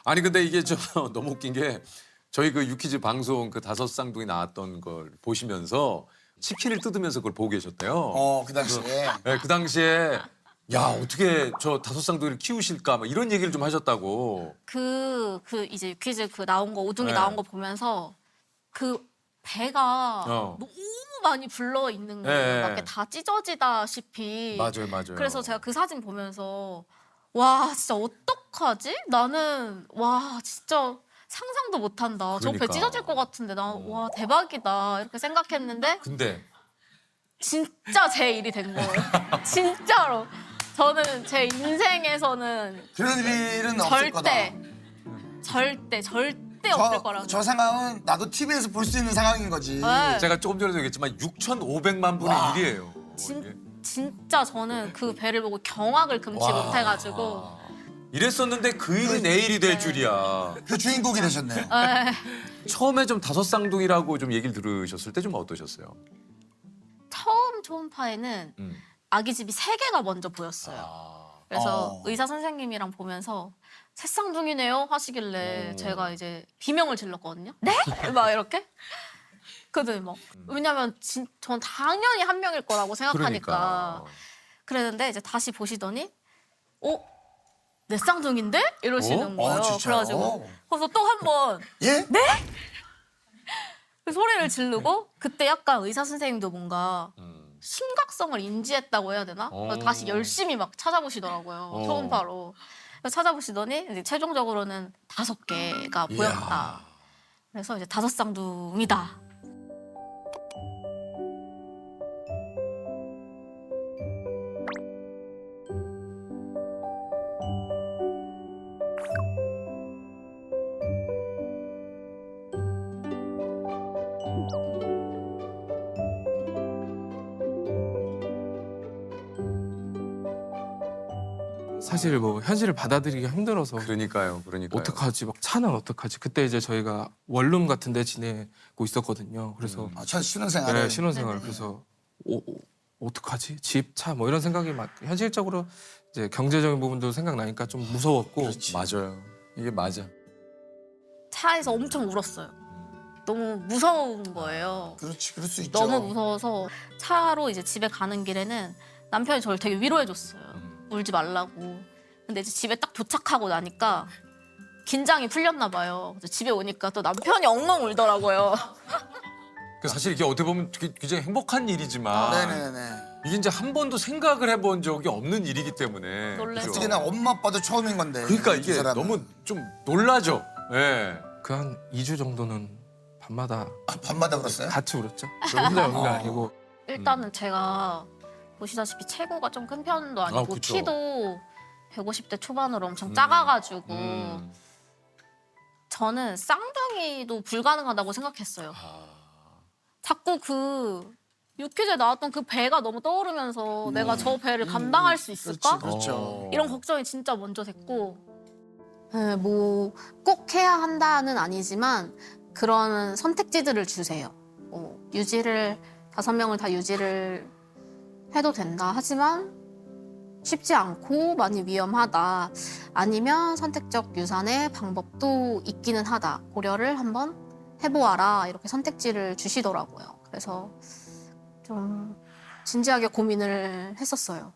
아니 근데 이게 좀 너무 웃긴 게 저희 그 유퀴즈 방송 그 다섯 쌍둥이 나왔던 걸 보시면서 치킨을 뜯으면서 그걸 보고 계셨대요. 그 당시에. 네, 그 당시에 야 어떻게 저 다섯 쌍둥이를 키우실까 막 이런 얘기를 좀 하셨다고. 그 이제 퀴즈 그 나온 거 오둥이 네. 나온 거 보면서 그 배가 너무 많이 불러 있는 거예요. 네. 막 이렇게 다 찢어지다시피. 맞아요, 맞아요. 그래서 제가 그 사진 보면서 와 진짜 어떡하지? 나는 와 진짜 상상도 못한다. 저 배 그러니까. 찢어질 것 같은데 나 와 대박이다 이렇게 생각했는데 근데 진짜 제 일이 된 거예요. 진짜로. 저는 제 인생에서는 그런 일은 없을 거다. 절대 없을 거라고. 저 상황은 나도 TV에서 볼 수 있는 상황인 거지. 네. 제가 조금 전에도 얘기했지만 6,500만 분의 와. 1이에요. 진짜 저는 그 배를 보고 경악을 금치 와. 못해가지고 이랬었는데 그 일이 내일이 될 줄이야. 그 주인공이 되셨네요. 에, 처음에 좀 다섯 쌍둥이라고 좀 얘기를 들으셨을 때 좀 어떠셨어요? 처음 초음파에는 음. 아기집이 3개가 먼저 보였어요. 아. 그래서 의사 선생님이랑 보면서 새쌍둥이네요 하시길래 제가 이제 비명을 질렀거든요. 네? 막 이렇게. 그들 막 왜냐면 전 당연히 한 명일 거라고 생각하니까 그러니까. 그랬는데 이제 다시 보시더니 내 쌍둥이인데? 이러시는 거예요. 진짜요? 그래가지고 그래서 또 한 번 예? 소리를 지르고 그때 약간 의사 선생님도 뭔가 심각성을 인지했다고 해야 되나? 그래서 다시 열심히 막 찾아보시더라고요. 초음파로. 그래서 찾아보시더니 이제 최종적으로는 5개가 보였다. 그래서 이제 5쌍둥이다. 사실 뭐 현실을 받아들이기가 힘들어서 그러니까요. 어떡하지? 막 차는 어떡하지? 그때 이제 저희가 원룸 같은 데 지내고 있었거든요. 그래서 첫 신혼생활에. 네, 신혼생활. 그래서 어떡하지? 집, 차 뭐 이런 생각이 막 현실적으로 이제 경제적인 부분도 생각나니까 좀 무서웠고 맞아요. 이게 맞아. 차에서 엄청 울었어요. 너무 무서운 거예요. 그렇지, 그럴 수 있죠. 너무 무서워서 차로 이제 집에 가는 길에는 남편이 저를 되게 위로해줬어요. 울지 말라고. 근데 이제 집에 딱 도착하고 나니까 긴장이 풀렸나 봐요. 그래서 집에 오니까 또 남편이 엉엉 울더라고요. 그 사실 이게 어떻게 보면 굉장히 행복한 일이지만 네네네. 이게 이제 한 번도 생각을 해본 적이 없는 일이기 때문에. 놀라죠. 그죠? 특히나 엄마 아빠도 처음인 건데. 그러니까 두 이게 사람은. 너무 좀 놀라죠. 예. 그 한 2주 정도는 밤마다 밤마다 울었어요? 같이 울었죠. 저 혼자 우는 게 아니고 일단은 제가 보시다시피 체구가 좀 큰 편도 아니고 그쵸. 키도 150대 초반으로 엄청 작아가지고 저는 쌍둥이도 불가능하다고 생각했어요. 자꾸 그 유퀴즈에 나왔던 그 배가 너무 떠오르면서 내가 저 배를 감당할 수 있을까? 그렇죠. 이런 걱정이 진짜 먼저 됐고 뭐 꼭 해야 한다는 아니지만 그런 선택지들을 주세요. 유지를 5명을 다 유지를 해도 된다. 하지만 쉽지 않고 많이 위험하다. 아니면 선택적 유산의 방법도 있기는 하다. 고려를 한번 해보아라. 이렇게 선택지를 주시더라고요. 그래서 좀 진지하게 고민을 했었어요.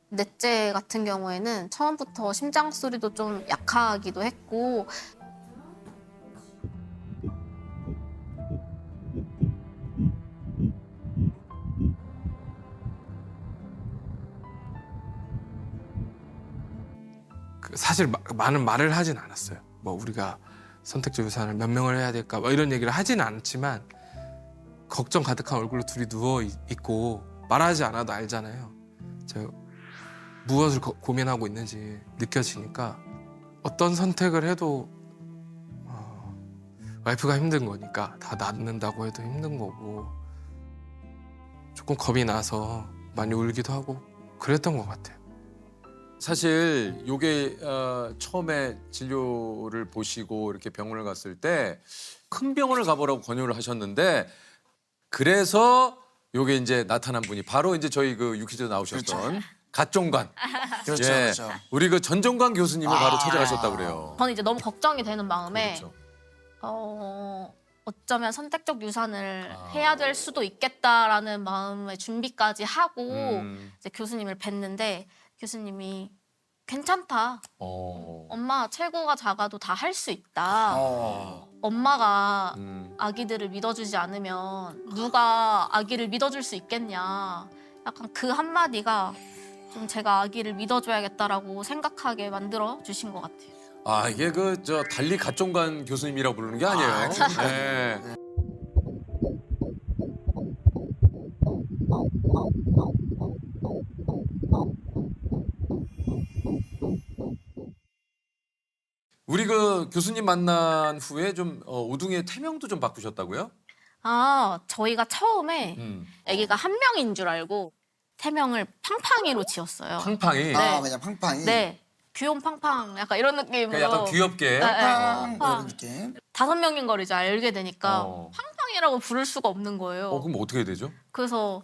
넷째 같은 경우에는 처음부터 심장 소리도 좀 약하기도 했고 사실 많은 말을 하진 않았어요. 뭐 우리가 선택적 유산을 몇 명을 해야 될까 뭐 이런 얘기를 하진 않지만 걱정 가득한 얼굴로 둘이 누워 있고 말하지 않아도 알잖아요. 제가 무엇을 고민하고 있는지 느껴지니까 어떤 선택을 해도 와이프가 힘든 거니까 다 낳는다고 해도 힘든 거고 조금 겁이 나서 많이 울기도 하고 그랬던 것 같아요. 사실 요게 처음에 진료를 보시고 이렇게 병원을 갔을 때 큰 병원을 가보라고 권유를 하셨는데 그래서 요게 이제 나타난 분이 바로 이제 저희 그 유퀴즈 나오셨던 갓종관. 그렇죠, 예. 그렇죠. 우리 그 전종관 교수님을 바로 아. 찾아가셨다고 그래요. 저는 이제 너무 걱정이 되는 마음에 그렇죠. 어쩌면 선택적 유산을 아. 해야 될 수도 있겠다라는 마음의 준비까지 하고 이제 교수님을 뵀는데 교수님이 괜찮다. 엄마 체구가 작아도 다 할 수 있다. 엄마가 아기들을 믿어주지 않으면 누가 아기를 믿어줄 수 있겠냐. 약간 그 한마디가 좀 제가 아기를 믿어줘야겠다라고 생각하게 만들어 주신 것 같아요. 아 이게 그 저 달리 갓종관 교수님이라고 부르는 게 아니에요. 네. 우리 그 교수님 만난 후에 좀 오둥이의 태명도 좀 바꾸셨다고요? 아, 저희가 처음에 음. 아기가 한 명인 줄 알고 태명을 팡팡이로 지었어요. 팡팡이. 아, 그냥 팡팡이. 네. 귀여운 팡팡 약간 이런 느낌으로. 그러니까 약간 귀엽게. 네, 팡 팡. 이런 느낌. 5명인 걸 이제 알게 되니까 어. 팡팡이라고 부를 수가 없는 거예요. 그럼 어떻게 해야 되죠? 그래서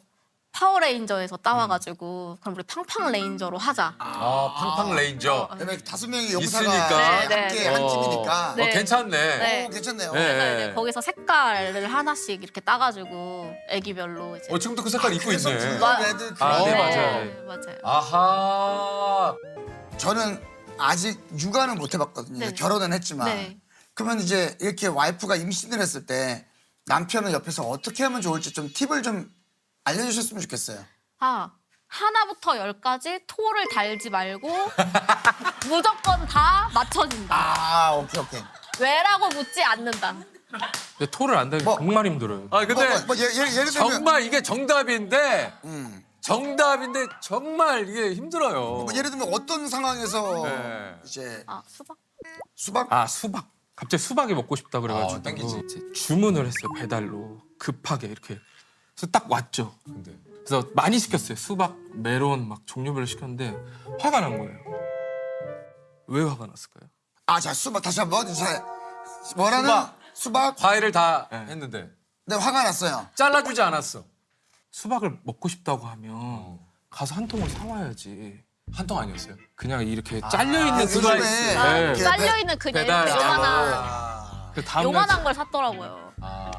파워레인저에서 따와가지고 그럼 우리 팡팡 레인저로 하자. 아 팡팡 레인저. 그다음에 5명의 용사가 있으니까. 네, 함께 네. 한 팀이니까. 네. 괜찮네. 네. 괜찮네요. 네. 그래서 이제 거기서 색깔을 하나씩 이렇게 따가지고 애기별로 이제. 지금도 그 색깔 입고 그래서 있네. 블루, 마- 레드, 아, 네, 그린. 맞아요. 맞아요. 아하. 저는 아직 육아는 못 해봤거든요. 네. 결혼은 했지만. 네. 그러면 이제 이렇게 와이프가 임신을 했을 때 남편은 옆에서 어떻게 하면 좋을지 좀 팁을 좀 알려주셨으면 좋겠어요. 아, 하나부터 10까지 토를 달지 말고 무조건 다 맞춰진다. 아, 오케이, 오케이. 왜라고 묻지 않는다. 근데 토를 안 달기 뭐. 정말 힘들어요. 아 근데 예를 들면. 정말 이게 정답인데 음. 정답인데 정말 이게 힘들어요. 뭐 예를 들면 어떤 상황에서 네. 이제 아, 수박? 수박? 아 수박. 갑자기 수박이 먹고 싶다 그래가지고 땡기지. 이제 주문을 했어요 배달로 급하게 이렇게. 그래서 딱 왔죠. 근데 그래서 많이 시켰어요. 수박, 메론 막 종류별로 시켰는데 화가 난 거예요. 왜 화가 났을까요? 아, 자, 수박 다시 한번. 자, 뭐라는? 수박? 과일을 다 네. 했는데 네, 화가 났어요. 잘라주지 않았어. 수박을 먹고 싶다고 하면 가서 한 통을 사와야지. 한 통 아니었어요? 그냥 이렇게 잘려 있는 요즘에 슬라이스. 아, 네. 이렇게 잘려있는 그냥 배달 이렇게 요만한, 아, 그 다음날 요만한 걸 샀더라고요. 아.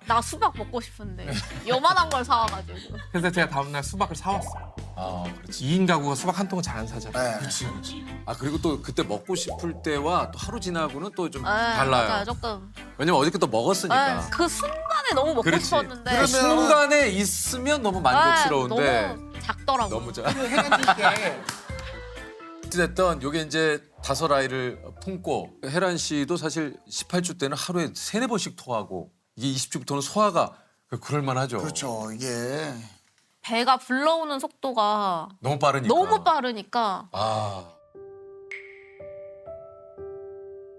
나 수박 먹고 싶은데 요만한 걸 사와가지고. 그래서 제가 다음날 수박을 사왔어요. 아 그렇지. 2인 가구가 수박 한 통은 잘 안 사잖아요. 네. 아 그리고 또 그때 먹고 싶을 때와 또 하루 지나고는 또 좀 네, 달라요. 맞아요, 조금. 왜냐면 어저께 또 먹었으니까. 네, 그 순간에 너무 먹고 그렇지. 싶었는데. 그 순간에 있으면 너무 만족스러운데 네, 너무 작더라고요. 너무 어찌됐든 요게 이제 5아이를 품고 혜란 씨도 사실 18주 때는 하루에 3-4번씩 토하고 이게 20주부터는 소화가 그럴만하죠. 그렇죠. 이게 배가 불러오는 속도가 너무 빠르니까. 너무 빠르니까 아.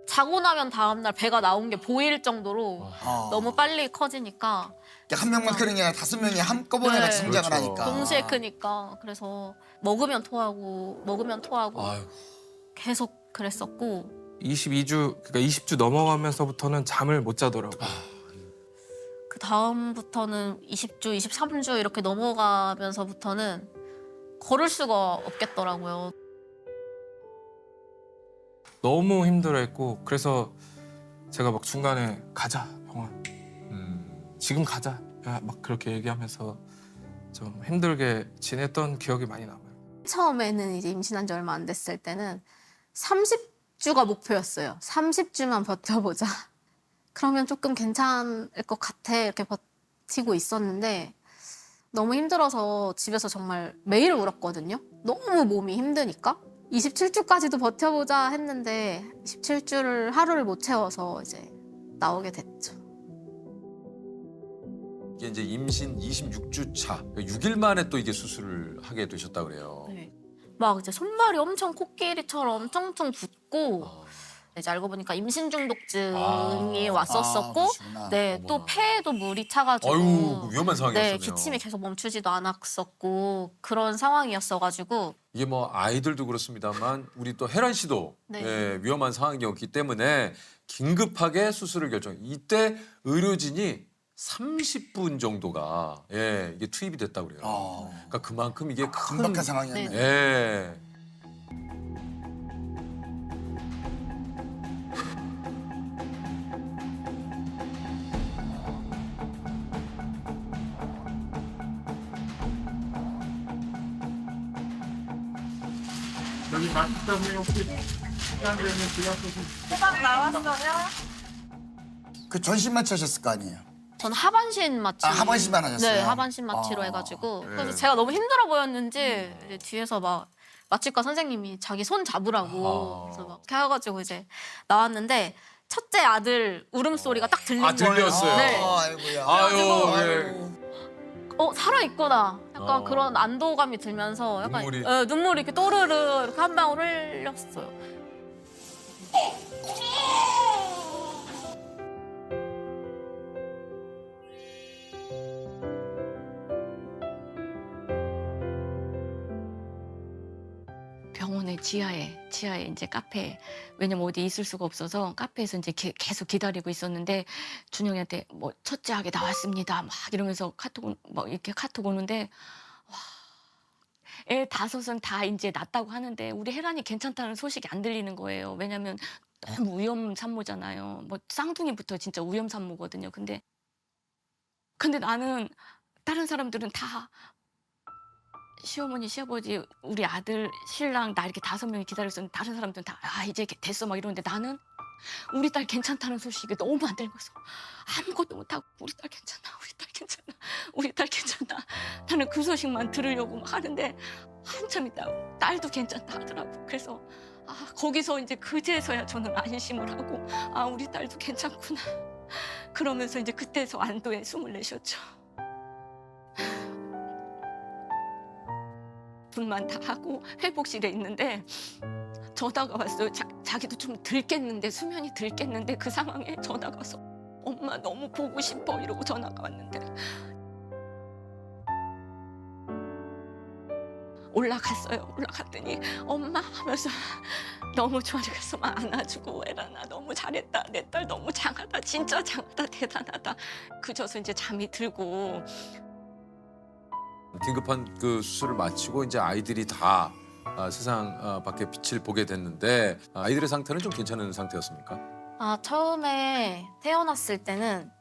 자고 나면 다음날 배가 나온 게 보일 정도로 어. 너무 빨리 커지니까 한 명만 크는 게 아니라 5명이 한꺼번에 네. 같이 성장을 그렇죠. 하니까. 동시에 크니까 그래서 먹으면 토하고 아유. 계속 그랬었고 22주 그러니까 20주 넘어가면서부터는 잠을 못 자더라고요. 그 다음부터는 20주, 23주 이렇게 넘어가면서부터는 걸을 수가 없겠더라고요. 너무 힘들어했고 그래서 제가 막 중간에 가자 병원 지금 가자 야, 막 그렇게 얘기하면서 좀 힘들게 지냈던 기억이 많이 남아요. 처음에는 이제 임신한 지 얼마 안 됐을 때는 30주가 목표였어요. 30주만 버텨보자. 그러면 조금 괜찮을 것 같아 이렇게 버티고 있었는데 너무 힘들어서 집에서 정말 매일 울었거든요. 너무 몸이 힘드니까. 27주까지도 버텨보자 했는데 27주를 하루를 못 채워서 이제 나오게 됐죠. 이게 이제 임신 26주 차, 6일 만에 또 이게 수술을 하게 되셨다 그래요. 네. 막 이제 손발이 엄청 코끼리처럼 쫑쫑 붓고 이제 알고 보니까 임신 중독증이 왔었었고, 그러시구나. 네, 또 어머나. 폐에도 물이 차가지고, 아유 위험한 상황이었네요. 네, 기침이 계속 멈추지도 않았었고 그런 상황이었어가지고 이게 뭐 아이들도 그렇습니다만 우리 또 혜란 씨도 네. 예, 위험한 상황이었기 때문에 긴급하게 수술을 결정. 이때 의료진이 30분 정도가 이게 투입이 됐다고 그래요. 그러니까 그만큼 이게 큰 긴박한 상황이었네. 예. 여기 맛있다면 혹시 시간 되면 호박 나왔어요? 그 전신 마취하셨을 거 아니에요? 전 하반신 마취. 아, 하반신만 하셨어요? 네, 하반신 마취로 아. 해가지고. 네. 그래서 제가 너무 힘들어 보였는지 이제 뒤에서 막 마취과 선생님이 자기 손 잡으라고 그래서 막 이렇게 해가지고 이제 나왔는데 첫째 아들 울음소리가 딱 들린 거예요. 들렸어요. 네. 아이고야. 아유, 아이고. 살아있구나. 약간 그런 안도감이 들면서 약간 눈물이. 눈물이 이렇게 또르르 이렇게 한 방울 흘렸어요. 병원의 지하에 이제 카페, 왜냐면 어디 있을 수가 없어서 카페에서 이제 계속 기다리고 있었는데 준영이한테 뭐 첫째 아기 나왔습니다 막 이러면서 카톡 오는데 와, 애 5은 다 이제 낳았다고 하는데 우리 혜란이 괜찮다는 소식이 안 들리는 거예요. 왜냐면 너무 위험 산모잖아요. 뭐 쌍둥이부터 진짜 위험 산모거든요. 근데 나는 다른 사람들은 다 시어머니, 시아버지, 우리 아들, 신랑 나 이렇게 5명이 기다렸었는데 다른 사람들은 다 이제 됐어 막 이러는데 나는 우리 딸 괜찮다는 소식이 너무 안 들려서 아무것도 못하고 우리 딸 괜찮아, 우리 딸 괜찮아, 우리 딸 괜찮아. 나는 그 소식만 들으려고 막 하는데 한참 있다 딸도 괜찮다 하더라고. 그래서 거기서 이제 그제서야 저는 안심을 하고 우리 딸도 괜찮구나. 그러면서 이제 그때서 안도의 숨을 내쉬었죠. 분만 다 하고 회복실에 있는데 전화가 왔어요. 자기도 좀 들겠는데 수면이 들겠는데 그 상황에 전화가 와서 엄마 너무 보고 싶어 이러고 전화가 왔는데 올라갔어요. 올라갔더니 엄마 하면서 너무 좋아져서 막 안아주고 애란아 너무 잘했다. 내 딸 너무 장하다. 진짜 장하다. 대단하다. 그저서 이제 잠이 들고 긴급한 그 수술을 마치고 이제 아이들이 다 세상 밖에 빛을 보게 됐는데 아이들의 상태는 좀 괜찮은 상태였습니까? 처음에 태어났을 때는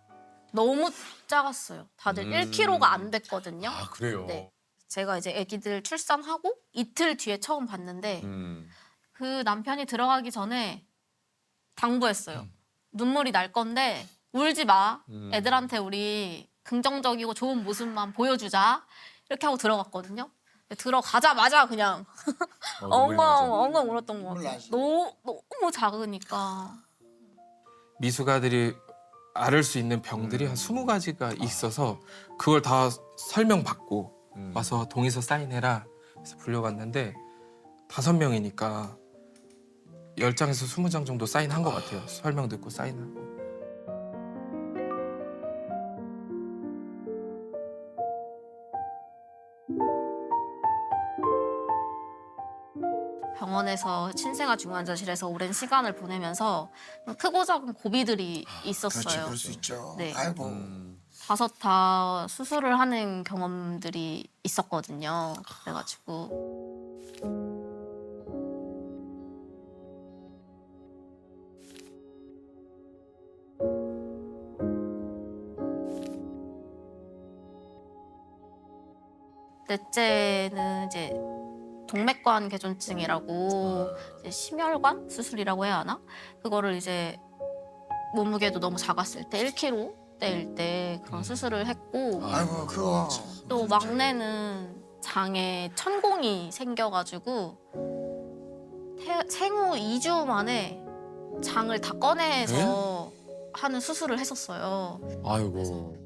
너무 작았어요. 다들 1kg가 안 됐거든요. 아 그래요. 네. 제가 이제 아기들 출산하고 이틀 뒤에 처음 봤는데 그 남편이 들어가기 전에 당부했어요. 눈물이 날 건데 울지 마. 애들한테 우리 긍정적이고 좋은 모습만 보여주자. 이렇게 하고 들어갔거든요. 들어가자마자 그냥 엉엉 울었던 것 같아요. 너무 작으니까. 미숙아들이 앓을 수 있는 병들이 한 20가지가 있어서 그걸 다 설명받고 와서 동의서 사인해라 해서 불려갔는데 5명이니까 10장에서 20장 정도 사인한 것 같아요. 설명 듣고 사인하고. 병원에서 친생아 중환자실에서 오랜 시간을 보내면서 크고 작은 고비들이 그렇지, 있었어요. 그럴 수 있죠. 네. 아이고. 5 다 수술을 하는 경험들이 있었거든요. 그래가지고 넷째는 이제 동맥관 개존증이라고 이제 심혈관 수술이라고 해야 하나? 그거를 이제 몸무게도 너무 작았을 때 1kg대일 때 그런 수술을 했고 아이고 그거. 또 막내는 장에 천공이 생겨가지고 생후 2주 만에 장을 다 꺼내서 하는 수술을 했었어요. 아이고.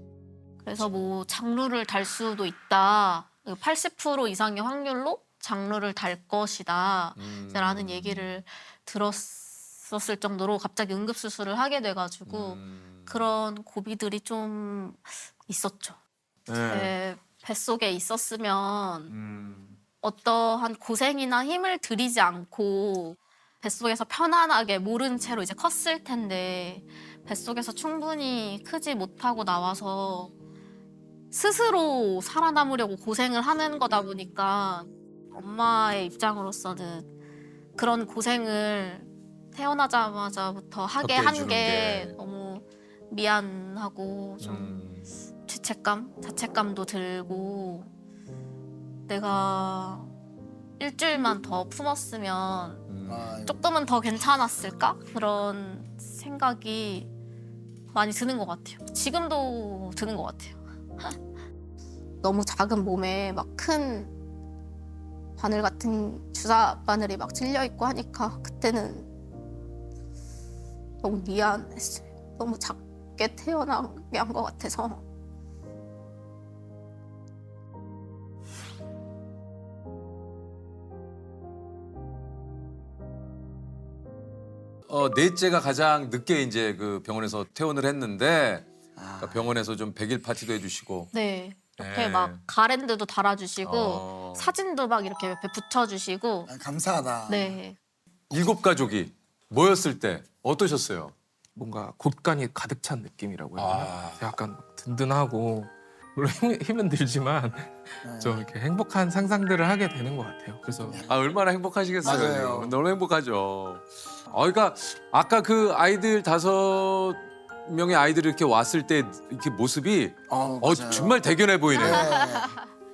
그래서 뭐 장루를 달 수도 있다. 80% 이상의 확률로 장루를 달 것이다. 라는 얘기를 들었었을 정도로 갑자기 응급수술을 하게 돼가지고 그런 고비들이 좀 있었죠. 제 뱃속에 있었으면 어떠한 고생이나 힘을 들이지 않고 뱃속에서 편안하게 모른 채로 이제 컸을 텐데 뱃속에서 충분히 크지 못하고 나와서 스스로 살아남으려고 고생을 하는 거다 보니까 엄마의 입장으로서는 그런 고생을 태어나자마자부터 하게 겪게 한 해주는 게 게. 너무 미안하고 좀 자책감도 들고 내가 일주일만 더 품었으면 아이고. 조금은 더 괜찮았을까? 그런 생각이 많이 드는 것 같아요. 지금도 드는 것 같아요. 너무 작은 몸에 막 큰 바늘 같은 주사 바늘이 막 찔려 있고 하니까 그때는 너무 미안했어요. 너무 작게 태어나게 한 것 같아서. 넷째가 가장 늦게 이제 그 병원에서 퇴원을 했는데 아. 그러니까 병원에서 좀 100일 파티도 해주시고. 네. 이렇게 네. 막 가랜드도 달아주시고 어. 사진도 막 이렇게 옆에 붙여주시고. 아, 감사하다. 네. 7가족이 모였을 때 어떠셨어요? 뭔가 곳간이 가득 찬 느낌이라고 해야 되나? 아. 약간 든든하고 물론 힘은 들지만 좀 이렇게 행복한 상상들을 하게 되는 것 같아요. 그래서 아 얼마나 행복하시겠어요. 맞아요. 지금. 너무 행복하죠. 그러니까 아까 그 아이들 5명의 아이들이 이렇게 왔을 때 이렇게 모습이 맞아요. 정말 대견해 보이네. 네.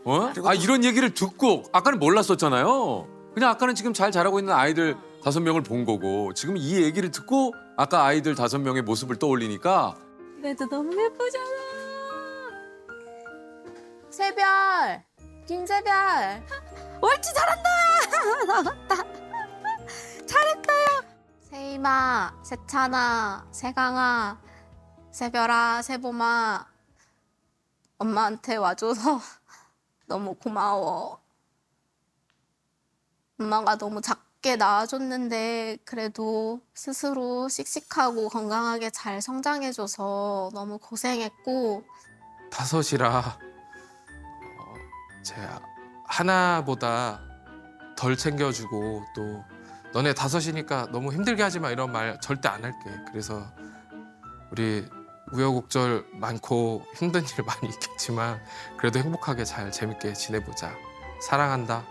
어? 그리고 아 또- 이런 얘기를 듣고 아까는 몰랐었잖아요. 그냥 아까는 지금 잘 자라고 있는 아이들 5명을 본 거고 지금 이 얘기를 듣고 아까 아이들 5명의 모습을 떠올리니까 그래도 너무 예쁘잖아. 새별, 김새별. 옳지 잘한다. 나왔다. 잘했다요. 세이마, 세찬아, 세강아, 새별아, 새봄아. 엄마한테 와줘서 너무 고마워. 엄마가 너무 작게 낳아줬는데 그래도 스스로 씩씩하고 건강하게 잘 성장해줘서 너무 고생했고 5이라 제 하나보다 덜 챙겨주고 또 너네 5이니까 너무 힘들게 하지 마 이런 말 절대 안 할게. 그래서 우리 우여곡절 많고 힘든 일 많이 있겠지만 그래도 행복하게 잘 재밌게 지내보자. 사랑한다.